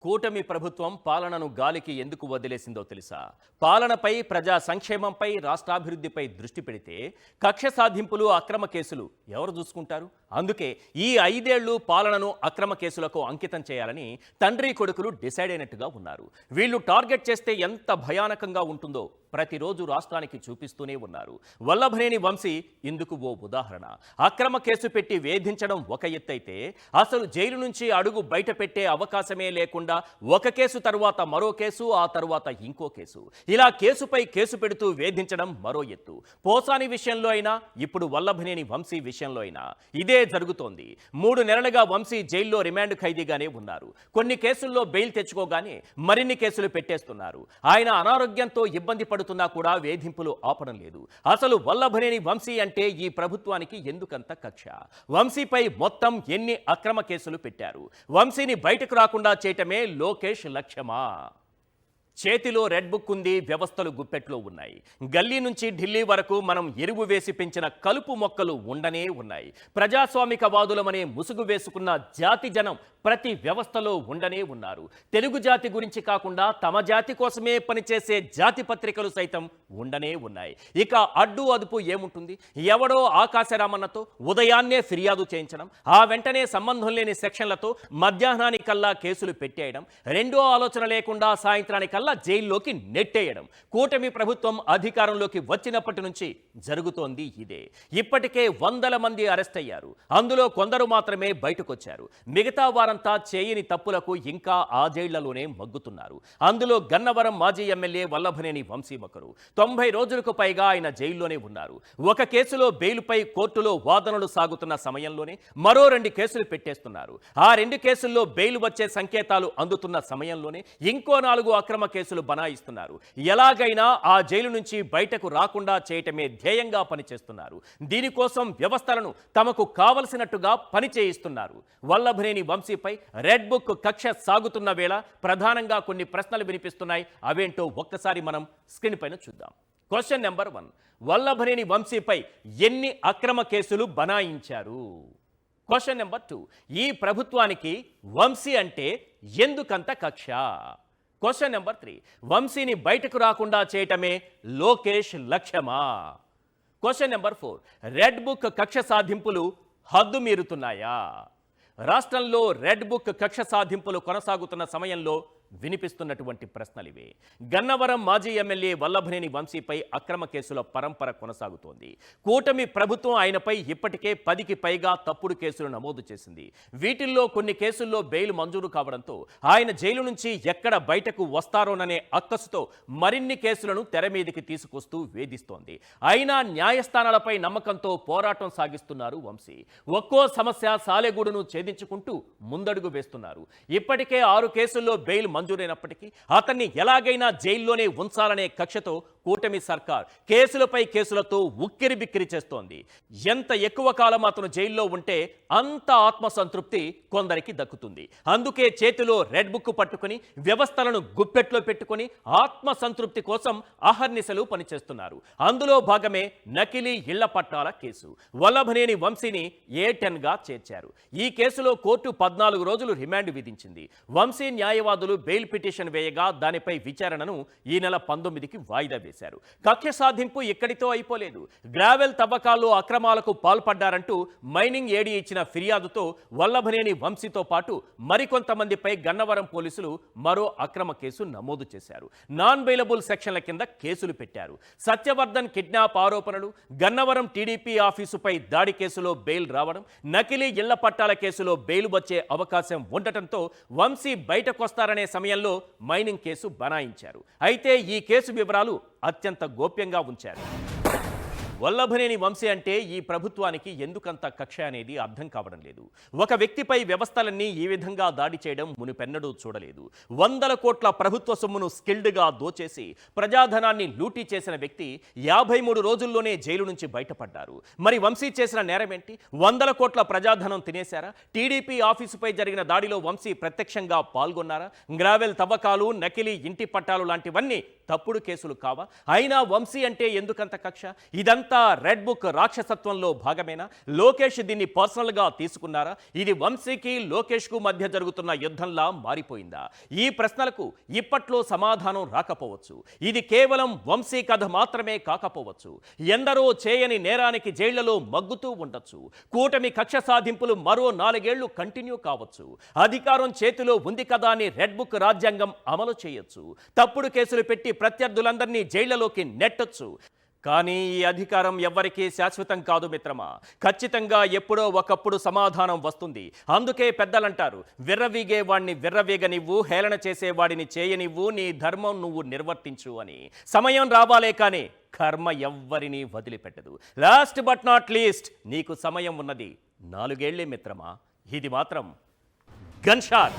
కూటమి ప్రభుత్వం పాలనను గాలికి ఎందుకు వదిలేసిందో తెలుసా? పాలనపై, ప్రజా సంక్షేమంపై, రాష్ట్రాభివృద్ధిపై దృష్టి పెడితే కక్ష సాధింపులు, అక్రమ కేసులు ఎవరు చూసుకుంటారు? అందుకే ఈ 5 ఏళ్లు పాలనను అక్రమ కేసులకు అంకితం చేయాలని తండ్రి కొడుకులు డిసైడ్ అయినట్టుగా ఉన్నారు. వీళ్ళు టార్గెట్ చేస్తే ఎంత భయానకంగా ఉంటుందో ప్రతిరోజు రాష్ట్రానికి చూపిస్తూనే ఉన్నారు. వల్లభనేని వంశీ ఇందుకు ఓ ఉదాహరణ. అక్రమ కేసు పెట్టి వేధించడం ఒక ఎత్తైతే, అసలు జైలు నుంచి అడుగు బయట పెట్టే అవకాశమే లేకుండా ఒక కేసు తరువాత మరో కేసు, ఆ తరువాత ఇంకో కేసు, ఇలా కేసుపై కేసు పెడుతూ వేధించడం మరో ఎత్తు. పోసాని విషయంలో అయినా, ఇప్పుడు వల్లభనేని వంశీ విషయంలో అయినా ఇదే జరుగుతోంది. 3 నెలలుగా వంశీ జైల్లో రిమాండ్ ఖైదీగానే ఉన్నారు. కొన్ని కేసుల్లో బెయిల్ తెచ్చుకోగానే మరిన్ని కేసులు పెట్టేస్తున్నారు. ఆయన అనారోగ్యంతో ఇబ్బంది పడుతున్నా కూడా వేధింపులు ఆపడం లేదు. అసలు వల్లభనేని వంశీ అంటే ఈ ప్రభుత్వానికి ఎందుకంత కక్ష? వంశీపై మొత్తం ఎన్ని అక్రమ కేసులు పెట్టారు? వంశీని బయటకు రాకుండా చేయటమే లోకేష్ లక్ష్యమా? చేతిలో రెడ్ బుక్ ఉంది, వ్యవస్థలు గుప్పెట్లో ఉన్నాయి. గల్లీ నుంచి ఢిల్లీ వరకు మనం ఎరువు వేసి పెంచిన కలుపు మొక్కలు ఉండనే ఉన్నాయి. ప్రజాస్వామికవాదులమనే ముసుగు వేసుకున్న జాతి జనం ప్రతి వ్యవస్థలో ఉండనే ఉన్నారు. తెలుగు జాతి గురించి కాకుండా తమ జాతి కోసమే పనిచేసే జాతి పత్రికలు సైతం ఉండనే ఉన్నాయి. ఇక అడ్డు అదుపు ఏముంటుంది? ఎవడో ఆకాశరామన్నతో ఉదయాన్నే ఫిర్యాదు చేయించడం, ఆ వెంటనే సంబంధం లేని సెక్షన్లతో మధ్యాహ్నానికల్లా కేసులు పెట్టేయడం, రెండో ఆలోచన లేకుండా సాయంత్రానికల్లా జైల్లోకి నెట్టేయడం. కూటమి ప్రభుత్వం అధికారంలోకి వచ్చినప్పటి నుంచి జరుగుతోంది ఇదే. ఇప్పటికే 100ల మంది అరెస్ట్ అయ్యారు. అందులో కొందరు మాత్రమే బయటకొచ్చారు. మిగతా వారంతా చేయని తప్పులకు ఇంకా ఆ జైళ్లలోనే మగ్గుతున్నారు. అందులో గన్నవరం మాజీ ఎమ్మెల్యే వల్లభనేని వంశీ ఒకరు. 90 రోజులకు పైగా ఆయన జైల్లోనే ఉన్నారు. ఒక కేసులో బెయిల్పై కోర్టులో వాదనలు సాగుతున్న సమయంలోనే మరో 2 కేసులు పెట్టేస్తున్నారు. ఆ 2 కేసుల్లో బెయిల్ వచ్చే సంకేతాలు అందుతున్న సమయంలోనే ఇంకో 4 అక్రమ కేసులు బనాయిస్తున్నారు. ఎలాగైనా ఆ జైలు నుంచి బయటకు రాకుండా చేయటమే ధ్యేయంగా పనిచేస్తున్నారు. దీనికోసం వ్యవస్థలను తమకు కావలసినట్టుగా పనిచేయిస్తున్నారు. వల్లభనేని వంశీపై రెడ్ బుక్ కక్ష సాగుతున్న వేళ ప్రధానంగా కొన్ని ప్రశ్నలు వినిపిస్తున్నాయి. అవేంటో ఒక్కసారి మనం స్క్రీన్ పైన చూద్దాం. క్వశ్చన్ నెంబర్ 1, వల్లభనేని వంశీపై ఎన్ని అక్రమ కేసులు బనాయించారు? క్వశ్చన్ నెంబర్ 2, ఈ ప్రభుత్వానికి వంశీ అంటే ఎందుకంత కక్ష? క్వశ్చన్ నెంబర్ 3, వంశీని బయటకు రాకుండా చేయటమే లోకేష్ లక్ష్యమా? క్వశ్చన్ నెంబర్ 4, రెడ్ బుక్ కక్ష సాధింపులు హద్దు మీరుతున్నాయా? రాష్ట్రంలో రెడ్ బుక్ కక్ష సాధింపులు కొనసాగుతున్న సమయంలో వినిపిస్తున్నటువంటి ప్రశ్నలివే. గన్నవరం మాజీ ఎమ్మెల్యే వల్లభనేని వంశీపై అక్రమ కేసుల పరంపర కొనసాగుతోంది. కూటమి ప్రభుత్వం ఆయనపై ఇప్పటికే 10కి పైగా తప్పుడు కేసులు నమోదు చేసింది. వీటిల్లో కొన్ని కేసుల్లో బెయిల్ మంజూరు కావడంతో ఆయన జైలు నుంచి ఎక్కడ బయటకు వస్తారోననే అక్కసుతో మరిన్ని కేసులను తెర మీదకి తీసుకొస్తూ వేధిస్తోంది. అయినా న్యాయస్థానాలపై నమ్మకంతో పోరాటం సాగిస్తున్నారు వంశీ. ఒక్కో సమస్య సాలెగూడును ఛేదించుకుంటూ ముందడుగు వేస్తున్నారు. ఇప్పటికే 6 కేసుల్లో బెయిల్ మంజూరైనప్పటికీ అతన్ని ఎలాగైనా జైల్లోనే ఉంచాలనే కక్షతో కూటమి సర్కార్ కేసులపై కేసులతో ఉక్కిరి బిక్కిరి చేస్తోంది. ఎంత ఎక్కువ కాలం అతను జైల్లో ఉంటే అంత ఆత్మసంతృప్తి కొందరికి దక్కుతుంది. అందుకే చేతిలో రెడ్ బుక్ పట్టుకుని వ్యవస్థలను గుప్పెట్లో పెట్టుకుని ఆత్మసంతృప్తి కోసం అహర్నిశలు పనిచేస్తున్నారు. అందులో భాగమే నకిలీ ఇళ్ల పట్టాల కేసు. వల్లభనేని వంశీని A10గా చేర్చారు. ఈ కేసులో కోర్టు 14 రోజులు రిమాండ్ విధించింది. వంశీ న్యాయవాదులు బెయిల్ పిటిషన్ వేయగా దానిపై విచారణను ఈ నెల 19కి వాయిదా వేశారు. కక్ష సాధింపు ఇక్కడితో అయిపోలేదు. గ్రావెల్ తవ్వకాల్లో అక్రమాలకు పాల్పడ్డారంటూ మైనింగ్ ఏడీ ఇచ్చిన ఫిర్యాదుతో వల్లభనేని వంశీతో పాటు మరికొంతమందిపై గన్నవరం పోలీసులు మరో అక్రమ కేసు నమోదు చేశారు. నాన్ బెయిలబుల్ సెక్షన్ల కింద కేసులు పెట్టారు. సత్యవర్ధన్ కిడ్నాప్ ఆరోపణలు, గన్నవరం టీడీపీ ఆఫీసుపై దాడి కేసులో బెయిల్ రావడం, నకిలీ ఇళ్ల పట్టాల కేసులో బెయిల్ వచ్చే అవకాశం ఉండటంతో వంశీ బయటకొస్తారనే సమయంలో మైనింగ్ కేసు బనాయించారు. అయితే ఈ కేసు వివరాలు అత్యంత గోప్యంగా ఉంచారు. వల్లభనేని వంశీ అంటే ఈ ప్రభుత్వానికి ఎందుకంత కక్ష అనేది అర్థం కావడం లేదు. ఒక వ్యక్తిపై వ్యవస్థలన్నీ ఈ విధంగా దాడి చేయడం మునుపెన్నడూ చూడలేదు. 100ల కోట్ల ప్రభుత్వ సొమ్మును స్కిల్డ్గా దోచేసి ప్రజాధనాన్ని లూటీ చేసిన వ్యక్తి 53 రోజుల్లోనే జైలు నుంచి బయటపడ్డారు. మరి వంశీ చేసిన నేరమేంటి? 100ల కోట్ల ప్రజాధనం తినేశారా? టీడీపీ ఆఫీసుపై జరిగిన దాడిలో వంశీ ప్రత్యక్షంగా పాల్గొన్నారా? గ్రావెల్ తవ్వకాలు, నకిలీ ఇంటి పట్టాలు లాంటివన్నీ తప్పుడు కేసులు కావా? అయినా వంశీ అంటే ఎందుకంత కక్ష? ఇదంతా రెడ్ బుక్ రాక్షసత్వంలో భాగమేనా? లోకేష్ దీన్ని పర్సనల్గా తీసుకున్నారా? ఇది వంశీకి లోకేష్కు మధ్య జరుగుతున్న యుద్ధంలా మారిపోయిందా? ఈ ప్రశ్నలకు ఇప్పట్లో సమాధానం రాకపోవచ్చు. ఇది కేవలం వంశీ కథ మాత్రమే కాకపోవచ్చు. ఎందరో చేయని నేరానికి జైళ్లలో మగ్గుతూ ఉండొచ్చు. కూటమి కక్ష సాధింపులు మరో 4 ఏళ్లు కంటిన్యూ కావచ్చు. అధికారం చేతిలో ఉంది కదా అని రెడ్ బుక్ రాజ్యాంగం అమలు చేయొచ్చు. తప్పుడు కేసులు పెట్టి ప్రత్యర్థులందరినీ జైళ్లలోకి నెట్టొచ్చు. కానీ ఈ అధికారం ఎవ్వరికీ శాశ్వతం కాదు మిత్రమా. ఖచ్చితంగా ఎప్పుడో ఒకప్పుడు సమాధానం వస్తుంది. అందుకే పెద్దలంటారు, విర్రవీగే వాడిని విర్రవీగనివ్వు, హేళన చేసేవాడిని చేయనివ్వు, నీ ధర్మం నువ్వు నిర్వర్తించు అని. సమయం రావాలే కానీ కర్మ ఎవ్వరినీ వదిలిపెట్టదు. లాస్ట్ బట్ నాట్ లీస్ట్, నీకు సమయం ఉన్నది 4 ఏళ్లే మిత్రమా. ఇది మాత్రం గన్ షాట్.